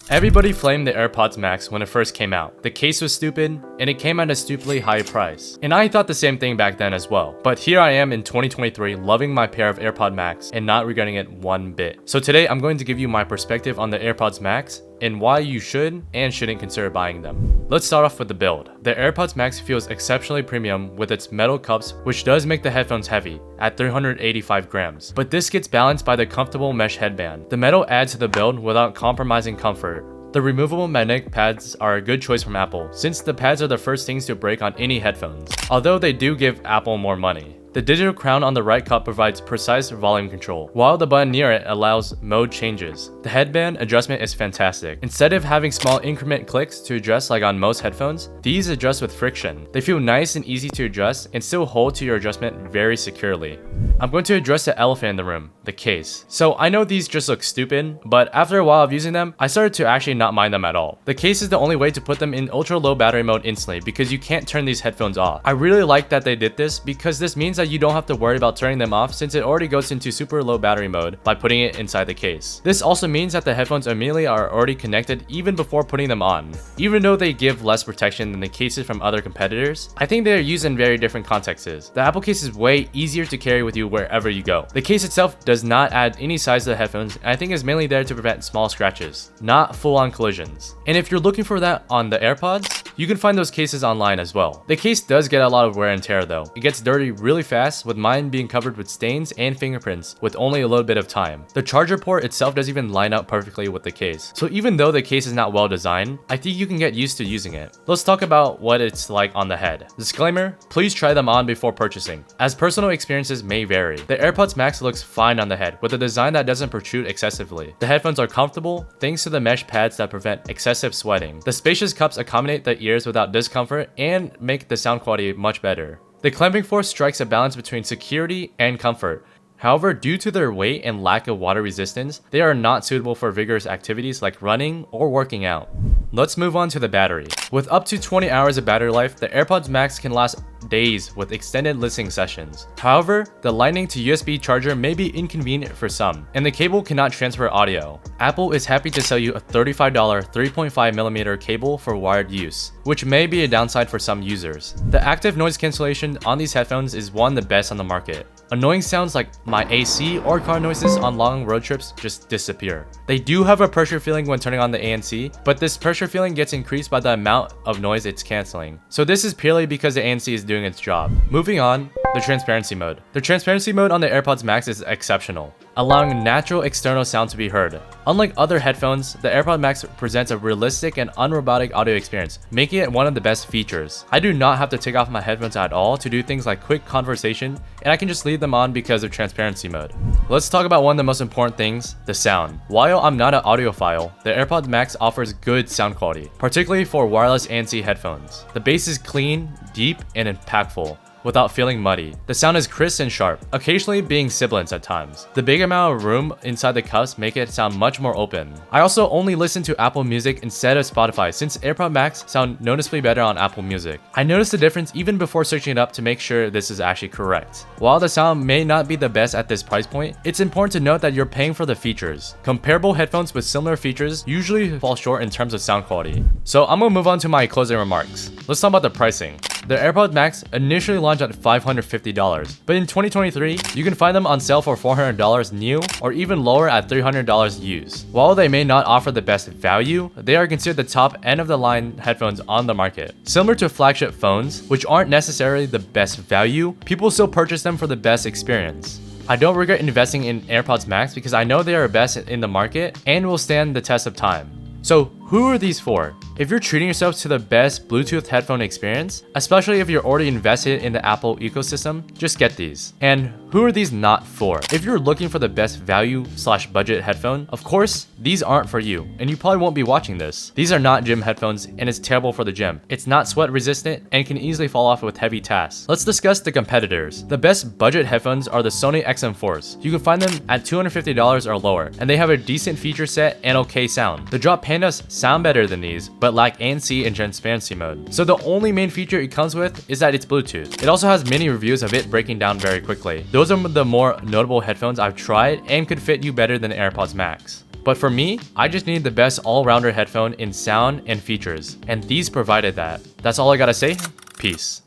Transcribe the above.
Everybody flamed the AirPods Max when it first came out. The case was stupid, and it came at a stupidly high price. And I thought the same thing back then as well. But here I am in 2023 loving my pair of AirPods Max and not regretting it one bit. So today I'm going to give you my perspective on the AirPods Max and why you should and shouldn't consider buying them. Let's start off with the build. The AirPods Max feels exceptionally premium with its metal cups, which does make the headphones heavy at 385 grams. But this gets balanced by the comfortable mesh headband. The metal adds to the build without compromising comfort. The removable magnetic pads are a good choice from Apple, since the pads are the first things to break on any headphones, although they do give Apple more money. The digital crown on the right cup provides precise volume control, while the button near it allows mode changes. The headband adjustment is fantastic. Instead of having small increment clicks to adjust like on most headphones, these adjust with friction. They feel nice and easy to adjust and still hold to your adjustment very securely. I'm going to address the elephant in the room, the case. So I know these just look stupid, but after a while of using them, I started to actually not mind them at all. The case is the only way to put them in ultra low battery mode instantly because you can't turn these headphones off. I really like that they did this because this means that you don't have to worry about turning them off since it already goes into super low battery mode by putting it inside the case. This also means that the headphones immediately are already connected even before putting them on. Even though they give less protection than the cases from other competitors, I think they are used in very different contexts. The Apple case is way easier to carry with you wherever you go. The case itself does not add any size to the headphones, and I think is mainly there to prevent small scratches, not full-on collisions. And if you're looking for that on the AirPods, you can find those cases online as well. The case does get a lot of wear and tear though. It gets dirty really fast, with mine being covered with stains and fingerprints with only a little bit of time. The charger port itself doesn't even line up perfectly with the case. So even though the case is not well designed, I think you can get used to using it. Let's talk about what it's like on the head. Disclaimer, please try them on before purchasing, as personal experiences may vary. The AirPods Max looks fine on the head with a design that doesn't protrude excessively. The headphones are comfortable thanks to the mesh pads that prevent excessive sweating. The spacious cups accommodate the ears without discomfort and make the sound quality much better. The clamping force strikes a balance between security and comfort. However, due to their weight and lack of water resistance, they are not suitable for vigorous activities like running or working out. Let's move on to the battery. With up to 20 hours of battery life, the AirPods Max can last days with extended listening sessions. However, the lightning to USB charger may be inconvenient for some, and the cable cannot transfer audio. Apple is happy to sell you a $35 3.5mm cable for wired use, which may be a downside for some users. The active noise cancellation on these headphones is one of the best on the market. Annoying sounds like my AC or car noises on long road trips just disappear. They do have a pressure feeling when turning on the ANC, but this pressure feeling gets increased by the amount of noise it's canceling. So this is purely because the ANC is doing its job. Moving on, the transparency mode. The transparency mode on the AirPods Max is exceptional, allowing natural external sound to be heard. Unlike other headphones, the AirPods Max presents a realistic and unrobotic audio experience, making it one of the best features. I do not have to take off my headphones at all to do things like quick conversation, and I can just leave them on because of transparency mode. Let's talk about one of the most important things, the sound. While I'm not an audiophile, the AirPods Max offers good sound quality, particularly for wireless ANC headphones. The bass is clean, deep, and impactful, without feeling muddy. The sound is crisp and sharp, occasionally being sibilants at times. The big amount of room inside the cups make it sound much more open. I also only listen to Apple Music instead of Spotify since AirPods Max sound noticeably better on Apple Music. I noticed the difference even before searching it up to make sure this is actually correct. While the sound may not be the best at this price point, it's important to note that you're paying for the features. Comparable headphones with similar features usually fall short in terms of sound quality. So I'm gonna move on to my closing remarks. Let's talk about the pricing. The AirPods Max initially launched at $550, but in 2023, you can find them on sale for $400 new or even lower at $300 used. While they may not offer the best value, they are considered the top end of the line headphones on the market. Similar to flagship phones, which aren't necessarily the best value, people still purchase them for the best experience. I don't regret investing in AirPods Max because I know they are best in the market and will stand the test of time. So who are these for? If you're treating yourself to the best Bluetooth headphone experience, especially if you're already invested in the Apple ecosystem, just get these. And who are these not for? If you're looking for the best value/budget headphone, of course, these aren't for you, and you probably won't be watching this. These are not gym headphones, and it's terrible for the gym. It's not sweat resistant and can easily fall off with heavy tasks. Let's discuss the competitors. The best budget headphones are the Sony XM4s. You can find them at $250 or lower, and they have a decent feature set and okay sound. The Drop Pandas sound better than these, but lack ANC and transparency mode. So the only main feature it comes with is that it's Bluetooth. It also has many reviews of it breaking down very quickly. Those are the more notable headphones I've tried and could fit you better than the AirPods Max. But for me, I just needed the best all-rounder headphone in sound and features, and these provided that. That's all I gotta say. Peace.